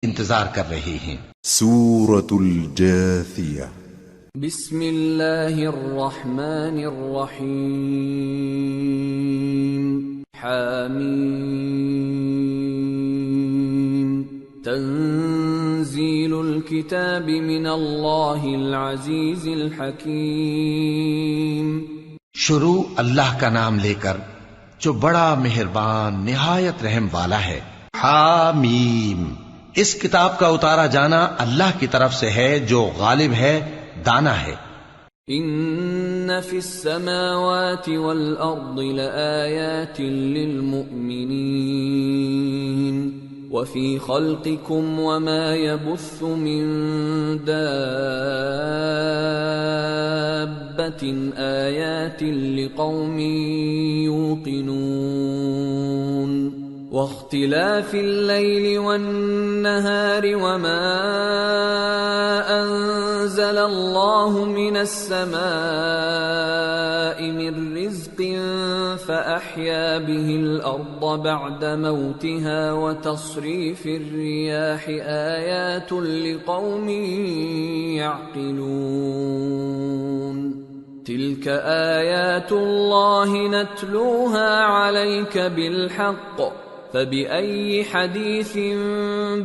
انتظار کر رہے ہیں۔ سورة الجاثیہ۔ بسم اللہ الرحمن الرحیم۔ حامیم۔ تنزیل الکتاب من اللہ العزیز الحکیم۔ شروع اللہ کا نام لے کر جو بڑا مہربان نہایت رحم والا ہے۔ حامیم۔ اس کتاب کا اتارا جانا اللہ کی طرف سے ہے جو غالب ہے، دانا ہے۔ ان فی السماوات والارض لآیات للمؤمنین وفی خلقکم وما يبث من دابة آیات لقوم یوقنون واختلاف الليل والنهار وما أنزل الله من السماء من رزق فأحيا به الأرض بعد موتها وتصريف الرياح آيات لقوم يعقلون تلك آيات الله نتلوها عليك بالحق فبأي حديث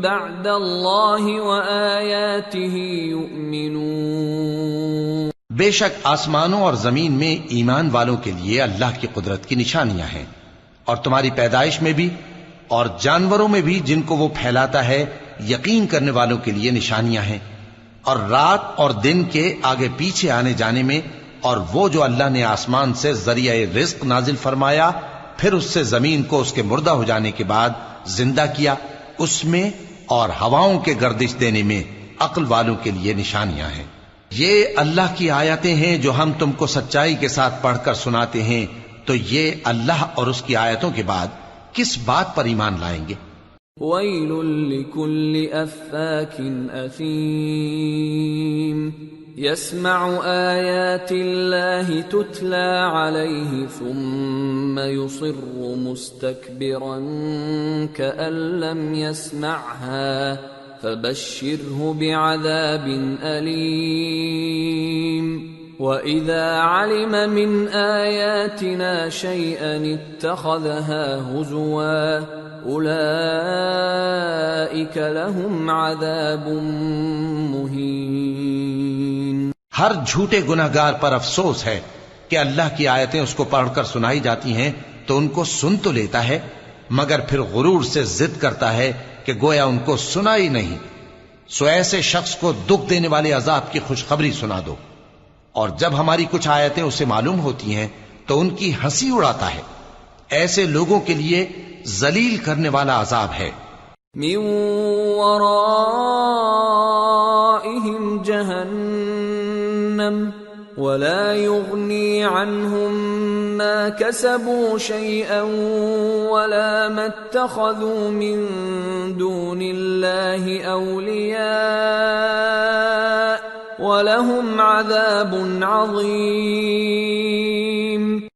بعد الله وآياته يؤمنون۔ بے شک آسمانوں اور زمین میں ایمان والوں کے لیے اللہ کی قدرت کی نشانیاں ہیں، اور تمہاری پیدائش میں بھی اور جانوروں میں بھی جن کو وہ پھیلاتا ہے یقین کرنے والوں کے لیے نشانیاں ہیں، اور رات اور دن کے آگے پیچھے آنے جانے میں، اور وہ جو اللہ نے آسمان سے ذریعہ رزق نازل فرمایا پھر اس سے زمین کو اس کے مردہ ہو جانے کے بعد زندہ کیا، اس میں اور ہواؤں کے گردش دینے میں عقل والوں کے لیے نشانیاں ہیں۔ یہ اللہ کی آیتیں ہیں جو ہم تم کو سچائی کے ساتھ پڑھ کر سناتے ہیں، تو یہ اللہ اور اس کی آیتوں کے بعد کس بات پر ایمان لائیں گے؟ ویل لکل افاک اثیم يسمع آيات الله تتلى عليه ثم يصر مستكبرا كأن لم يسمعها فبشره بعذاب أليم وإذا علم من آياتنا شيئا اتخذها هزوا أولئك لهم عذاب مهين۔ ہر جھوٹے گناہگار پر افسوس ہے کہ اللہ کی آیتیں اس کو پڑھ کر سنائی جاتی ہیں تو ان کو سن تو لیتا ہے مگر پھر غرور سے ضد کرتا ہے کہ گویا ان کو سنا ہی نہیں۔ سو ایسے شخص کو دکھ دینے والے عذاب کی خوشخبری سنا دو، اور جب ہماری کچھ آیتیں اسے معلوم ہوتی ہیں تو ان کی ہنسی اڑاتا ہے۔ ایسے لوگوں کے لیے ذلیل کرنے والا عذاب ہے۔ من ورائهم جہنم ولا يغني عنهم ما كسبوا شيئا ولا ما اتخذوا من دون الله أولياء وَلَهُمْ عَذَابٌ عَظِيمٌ۔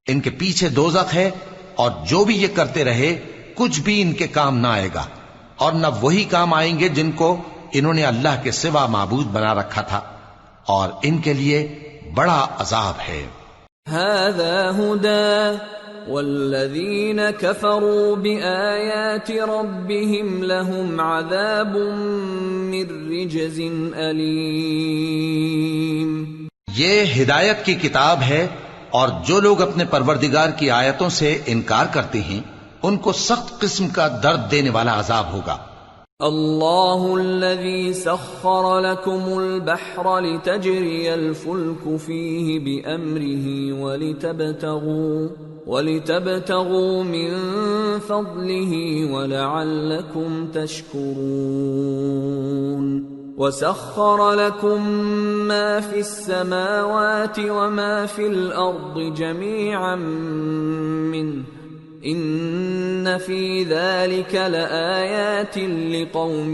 ان کے پیچھے دوزخ ہے، اور جو بھی یہ کرتے رہے کچھ بھی ان کے کام نہ آئے گا، اور نہ وہی کام آئیں گے جن کو انہوں نے اللہ کے سوا معبود بنا رکھا تھا، اور ان کے لیے بڑا عذاب ہے۔ هَذَا هُدًى وَالَّذِينَ كَفَرُوا بِآيَاتِ رَبِّهِمْ لَهُمْ عَذَابٌ مِّن رِّجْزٍ أَلِيمٌ۔ یہ ہدایت کی کتاب ہے، اور جو لوگ اپنے پروردگار کی آیتوں سے انکار کرتے ہیں ان کو سخت قسم کا درد دینے والا عذاب ہوگا۔ اللہ الذی سخر لکم البحر لتجری الفلک فیہ بأمرہ ولتبتغوا من فضلہ ولعلکم تشکرون۔ وسخر لكم ما في السماوات وما في الأرض جميعا منه إن في ذلك لآيات لقوم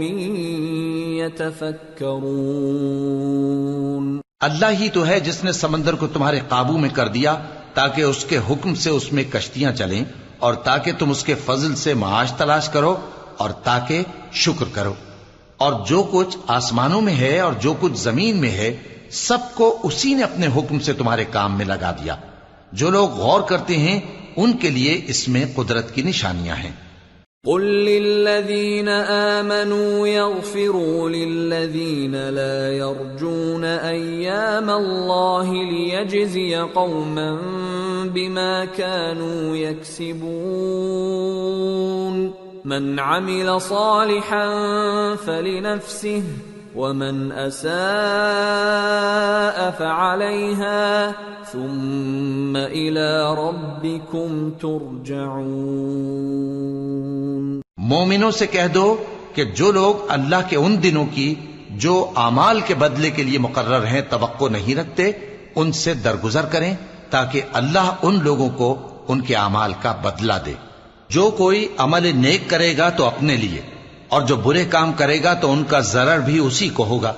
يتفكرون۔ اللہ ہی تو ہے جس نے سمندر کو تمہارے قابو میں کر دیا تاکہ اس کے حکم سے اس میں کشتیاں چلیں، اور تاکہ تم اس کے فضل سے معاش تلاش کرو، اور تاکہ شکر کرو۔ اور جو کچھ آسمانوں میں ہے اور جو کچھ زمین میں ہے سب کو اسی نے اپنے حکم سے تمہارے کام میں لگا دیا. جو لوگ غور کرتے ہیں ان کے لیے اس میں قدرت کی نشانیاں ہیں. قل للذین آمنوا یغفروا للذین لا یرجون ایام اللہ لیجزی قوما بما كانوا یکسبون من عمل صالحا فلنفسه ومن اساء فعليها ثم الى ربكم ترجعون. مومنوں سے کہہ دو کہ جو لوگ اللہ کے ان دنوں کی جو اعمال کے بدلے کے لیے مقرر ہیں توقع نہیں رکھتے ان سے درگزر کریں تاکہ اللہ ان لوگوں کو ان کے اعمال کا بدلہ دے. جو کوئی عمل نیک کرے گا تو اپنے لیے اور جو برے کام کرے گا تو ان کا ضرر بھی اسی کو ہوگا.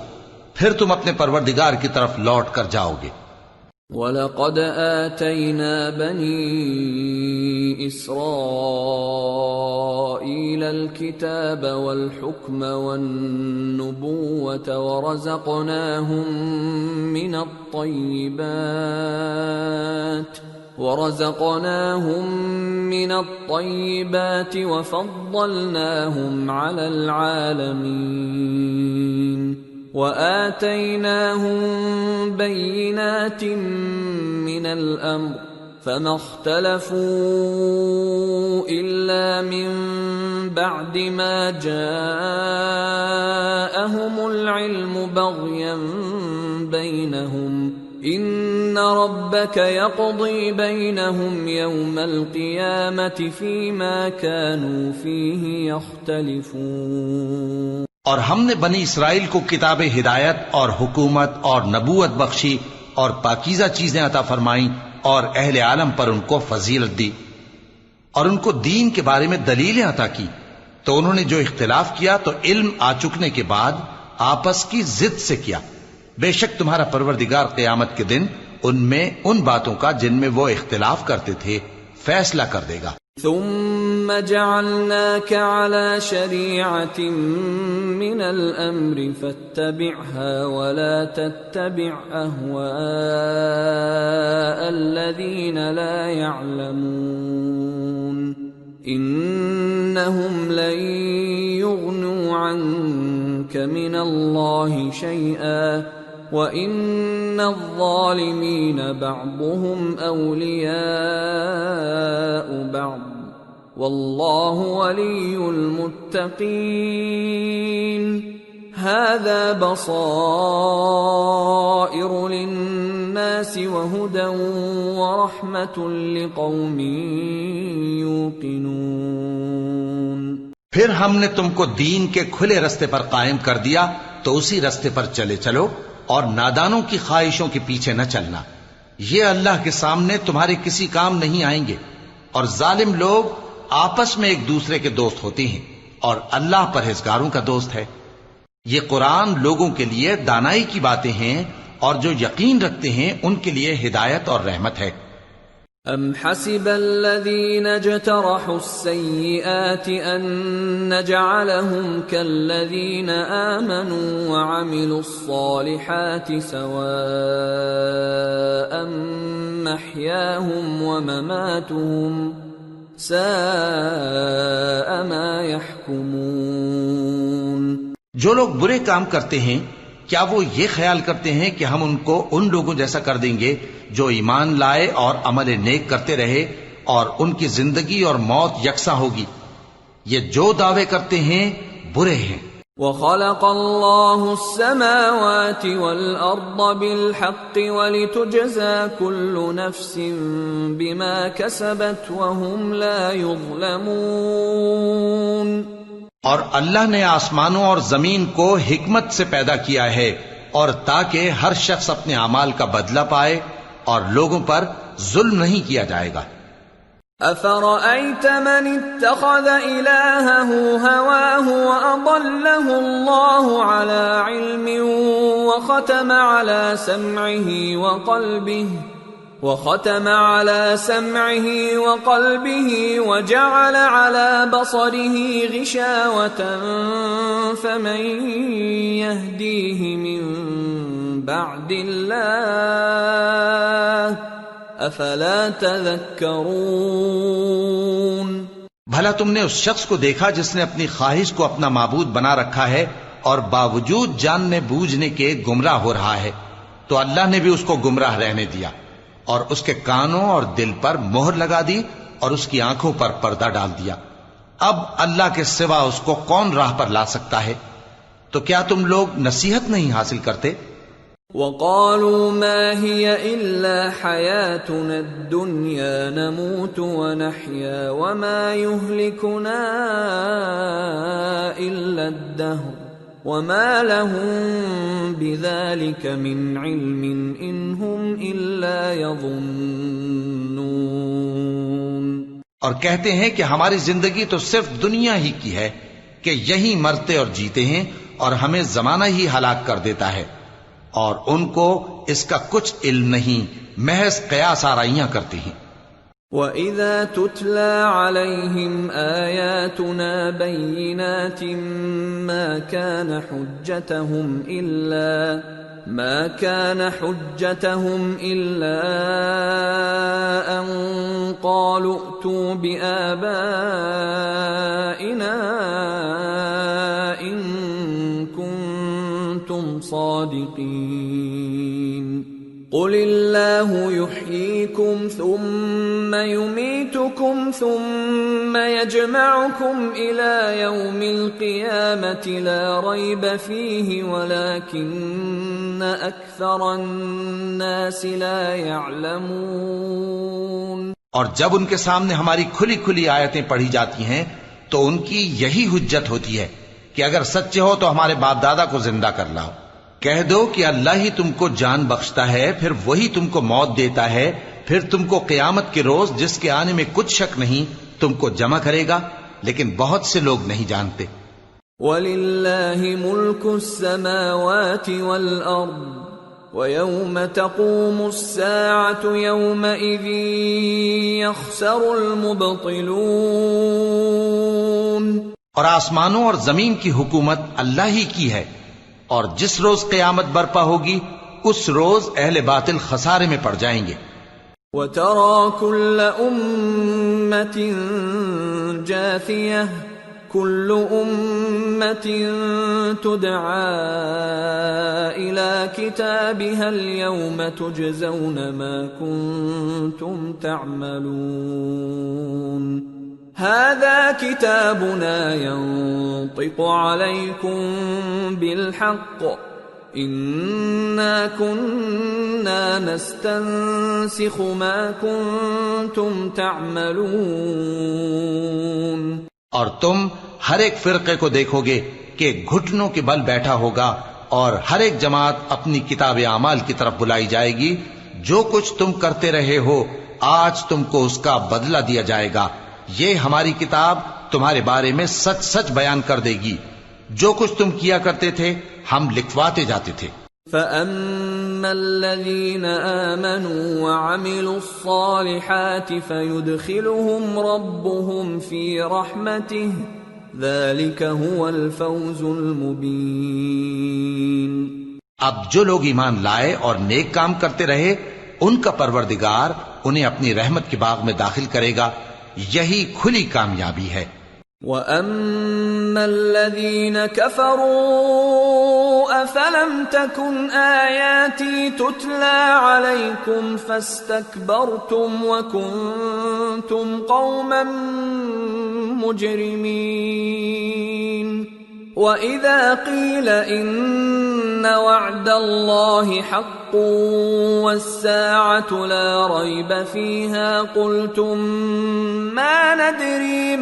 پھر تم اپنے پروردگار کی طرف لوٹ کر جاؤ گے. وَلَقَدْ آتَيْنَا بَنِي إِسْرَائِيلَ الْكِتَابَ وَالْحُكْمَ وَالنُّبُوَّةَ ورزقناهم من الطيبات وفضلناهم على العالمين وآتيناهم بينات من الأمر فما اختلفوا إلا من بعد ما جاءهم العلم بغيا بينهم ان ربك يقضي بينهم يوم القيامة فيما كانوا فيه يختلفون. اور ہم نے بنی اسرائیل کو کتاب ہدایت اور حکومت اور نبوت بخشی اور پاکیزہ چیزیں عطا فرمائیں اور اہل عالم پر ان کو فضیلت دی اور ان کو دین کے بارے میں دلیلیں عطا کی. تو انہوں نے جو اختلاف کیا تو علم آ چکنے کے بعد آپس کی ضد سے کیا. بے شک تمہارا پروردگار قیامت کے دن ان میں ان باتوں کا جن میں وہ اختلاف کرتے تھے فیصلہ کر دے گا. ثم جعلناك على شريعة من الأمر فاتبعها ولا تتبع أهواء الذين لا يعلمون إنهم لن يغنوا عنك من الله شيئا وَإِنَّ الظَّالِمِينَ بَعْضُهُمْ أَوْلِيَاءُ بَعْضٍ وَاللَّهُ وَلِيُّ الْمُتَّقِينَ. هَذَا بَصَائِرُ لِلنَّاسِ وَهُدًى وَرَحْمَةٌ لِقَوْمٍ يُوقِنُونَ. پھر ہم نے تم کو دین کے کھلے رستے پر قائم کر دیا تو اسی رستے پر چلے چلو اور نادانوں کی خواہشوں کے پیچھے نہ چلنا. یہ اللہ کے سامنے تمہارے کسی کام نہیں آئیں گے اور ظالم لوگ آپس میں ایک دوسرے کے دوست ہوتے ہیں اور اللہ پرہیزگاروں کا دوست ہے. یہ قرآن لوگوں کے لیے دانائی کی باتیں ہیں اور جو یقین رکھتے ہیں ان کے لیے ہدایت اور رحمت ہے. ام حسب الذين اجترحوا السيئات ان نجعلهم كالذين آمنوا وعملوا الصالحات سواء محياهم ومماتهم ساء ما يحكمون. جو لوگ برے کام کرتے ہیں کیا وہ یہ خیال کرتے ہیں کہ ہم ان کو ان لوگوں جیسا کر دیں گے جو ایمان لائے اور عمل نیک کرتے رہے اور ان کی زندگی اور موت یکساں ہوگی؟ یہ جو دعوے کرتے ہیں برے ہیں. وَخَلَقَ اللَّهُ السَّمَاوَاتِ وَالْأَرْضَ بِالْحَقِّ وَلِتُجْزَى كُلُّ نَفْسٍ بِمَا كَسَبَتْ وَهُمْ لَا يُظْلَمُونَ. اور اللہ نے آسمانوں اور زمین کو حکمت سے پیدا کیا ہے اور تاکہ ہر شخص اپنے اعمال کا بدلہ پائے اور لوگوں پر ظلم نہیں کیا جائے گا. أَفَرَأَيْتَ مَنِ اتَّخَذَ إِلَٰهَهُ هَوَاهُ وَأَضَلَّهُ اللَّهُ عَلَىٰ عِلْمٍ وَخَتَمَ عَلَىٰ سَمْعِهِ وَقَلْبِهِ وختم على سمعه وقلبه وجعل على بصره غشاوة فمن يهديه من بعد الله افلا تذكرون۔ بھلا تم نے اس شخص کو دیکھا جس نے اپنی خواہش کو اپنا معبود بنا رکھا ہے اور باوجود جاننے بوجھنے کے گمراہ ہو رہا ہے، تو اللہ نے بھی اس کو گمراہ رہنے دیا اور اس کے کانوں اور دل پر مہر لگا دی اور اس کی آنکھوں پر پردہ ڈال دیا۔ اب اللہ کے سوا اس کو کون راہ پر لا سکتا ہے؟ تو کیا تم لوگ نصیحت نہیں حاصل کرتے؟ وقالوا ما هي إلا حياتنا الدنيا نموت ونحيا وما يهلكنا إلا الدهر وما لهم بذلك من علم إن هم إلا يظنون۔ اور کہتے ہیں کہ ہماری زندگی تو صرف دنیا ہی کی ہے کہ یہی مرتے اور جیتے ہیں اور ہمیں زمانہ ہی ہلاک کر دیتا ہے، اور ان کو اس کا کچھ علم نہیں، محض قیاس آرائیاں کرتے ہیں۔ وَإِذَا تُتْلَى عَلَيْهِمْ آيَاتُنَا بَيِّنَاتٍ مَا كَانَ حُجَّتَهُمْ إِلَّا أَن قَالُوا ائْتُوا بِآبَائِنَا إِن كُنتُمْ صَادِقِينَ۔ قُلِ اللَّهُ يُحْيِيكُمْ ثُمَّ يُمِيتُكُمْ ثُمَّ يَجْمَعُكُمْ إِلَى يَوْمِ الْقِيَامَةِ لَا رَيْبَ فِيهِ وَلَكِنَّ أَكْثَرَ النَّاسِ لَا يَعْلَمُونَ۔ اور جب ان کے سامنے ہماری کھلی کھلی آیتیں پڑھی جاتی ہیں تو ان کی یہی حجت ہوتی ہے کہ اگر سچے ہو تو ہمارے باپ دادا کو زندہ کر لاؤ۔ کہہ دو کہ اللہ ہی تم کو جان بخشتا ہے، پھر وہی تم کو موت دیتا ہے، پھر تم کو قیامت کے روز جس کے آنے میں کچھ شک نہیں تم کو جمع کرے گا، لیکن بہت سے لوگ نہیں جانتے۔ وَلِلَّهِ مُلْكُ السَّمَاوَاتِ وَالْأَرْضِ وَيَوْمَ تَقُومُ السَّاعَةُ يَوْمَئِذٍ يَخْسَرُ الْمُبْطِلُونَ۔ اور آسمانوں اور زمین کی حکومت اللہ ہی کی ہے، اور جس روز قیامت برپا ہوگی اس روز اہل باطل خسارے میں پڑ جائیں گے۔ وَتَرَى كُلَّ أُمَّةٍ جَاثِيَةً كُلُّ أُمَّةٍ تُدْعَى إِلَى كِتَابِهَا الْيَوْمَ تُجْزَوْنَ مَا كُنتُمْ تَعْمَلُونَ۔ هذا كتابنا ينطق عليكم بالحق إنا كنا نستنسخ ما كنتم تعملون۔ اور تم ہر ایک فرقے کو دیکھو گے کہ گھٹنوں کے بل بیٹھا ہوگا، اور ہر ایک جماعت اپنی کتاب اعمال کی طرف بلائی جائے گی۔ جو کچھ تم کرتے رہے ہو آج تم کو اس کا بدلہ دیا جائے گا۔ یہ ہماری کتاب تمہارے بارے میں سچ سچ بیان کر دے گی، جو کچھ تم کیا کرتے تھے ہم لکھواتے جاتے تھے۔ فَأَمَّا الَّذِينَ آمَنُوا وَعَمِلُوا الصَّالِحَاتِ فَيُدْخِلُهُمْ رَبُّهُمْ فِي رَحْمَتِهِ ذَلِكَ هُوَ الْفَوْزُ الْمُبِينُ۔ اب جو لوگ ایمان لائے اور نیک کام کرتے رہے ان کا پروردگار انہیں اپنی رحمت کے باغ میں داخل کرے گا، یہی کھلی کامیابی ہے۔ وَأَمَّا الَّذِينَ كَفَرُوا أَفَلَمْ تَكُنْ آيَاتِي تُتْلَى عَلَيْكُمْ فَاسْتَكْبَرْتُمْ وَكُنْتُمْ قَوْمًا مُجْرِمِينَ۔ وَإِذَا قِيلَ إِنَّ وَعْدَ اللَّهِ حَقٌّ وَالسَّاعَةُ لَا رَيْبَ فِيهَا قُلْتُمْ مَا نَدْرِي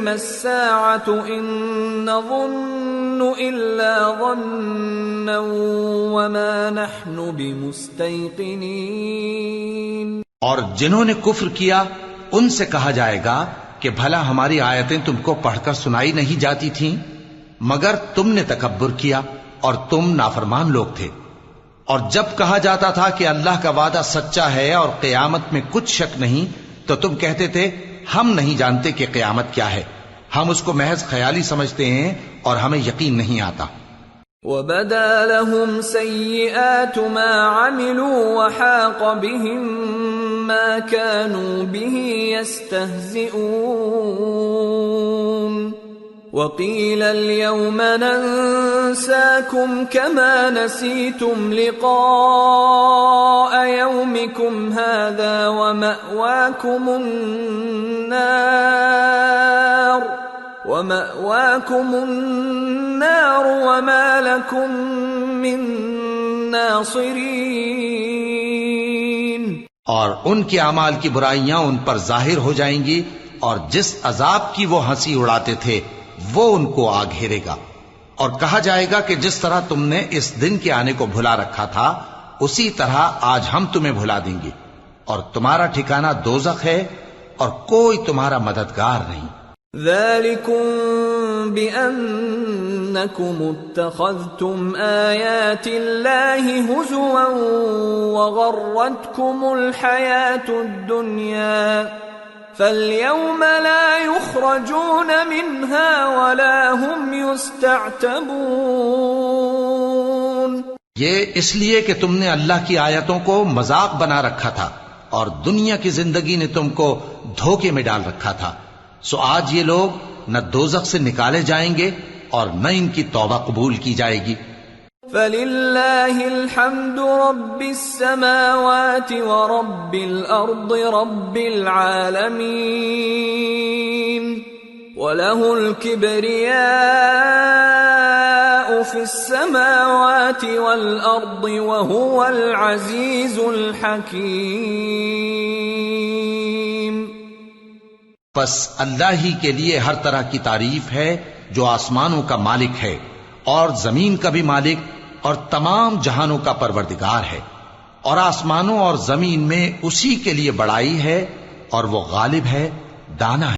مَا السَّاعَةُ إِن نَّظُنُّ إِلَّا ظَنًّا وَمَا نَحْنُ بِمُسْتَيْقِنِينَ۔ اور جنہوں نے کفر کیا ان سے کہا جائے گا کہ بھلا ہماری آیتیں تم کو پڑھ کر سنائی نہیں جاتی تھیں؟ مگر تم نے تکبر کیا اور تم نافرمان لوگ تھے۔ اور جب کہا جاتا تھا کہ اللہ کا وعدہ سچا ہے اور قیامت میں کچھ شک نہیں، تو تم کہتے تھے ہم نہیں جانتے کہ قیامت کیا ہے، ہم اس کو محض خیالی سمجھتے ہیں اور ہمیں یقین نہیں آتا۔ وَبَدَا لَهُمْ سَيِّئَاتُ مَا عَمِلُوا وَحَاقَ بِهِم مَّا كَانُوا بِهِ يَسْتَهْزِئُونَ وَقِيلَ الْيَوْمَ نَنسَاكُمْ كَمَا نَسِيتُمْ لِقَاءَ يَوْمِكُمْ هَٰذَا وَمَأْوَاكُمُ النَّارُ وَمَا لَكُمْ مِن نَاصِرِينَ۔ اور ان کے اعمال کی برائیاں ان پر ظاہر ہو جائیں گی، اور جس عذاب کی وہ ہنسی اڑاتے تھے وہ ان کو آ گھیرے گا، اور کہا جائے گا کہ جس طرح تم نے اس دن کے آنے کو بھلا رکھا تھا اسی طرح آج ہم تمہیں بھلا دیں گے، اور تمہارا ٹھکانہ دوزخ ہے اور کوئی تمہارا مددگار نہیں۔ ذَلِكُمْ بِأَنَّكُمُ اتَّخَذْتُمْ آيَاتِ اللَّهِ هُزُوًا وَغَرَّتْكُمُ الْحَيَاةُ الدُّنْيَا فَالْيَوْمَ لَا يُخْرَجُونَ مِنْهَا وَلَا هُمْ يُسْتَعْتَبُونَ۔ یہ اس لیے کہ تم نے اللہ کی آیتوں کو مذاق بنا رکھا تھا اور دنیا کی زندگی نے تم کو دھوکے میں ڈال رکھا تھا، سو آج یہ لوگ نہ دوزخ سے نکالے جائیں گے اور نہ ان کی توبہ قبول کی جائے گی۔ فَلِلَّهِ الْحَمْدُ رَبِّ السَّمَاوَاتِ وَرَبِّ الْأَرْضِ رَبِّ الْعَالَمِينَ وَلَهُ الْكِبْرِيَاءُ فِي السَّمَاوَاتِ وَالْأَرْضِ وَهُوَ الْعَزِيزُ الْحَكِيمُ۔ پس اللہ ہی کے لیے ہر طرح کی تعریف ہے جو آسمانوں کا مالک ہے اور زمین کا بھی مالک اور تمام جہانوں کا پروردگار ہے، اور آسمانوں اور زمین میں اسی کے لیے بڑائی ہے اور وہ غالب ہے، دانا ہے۔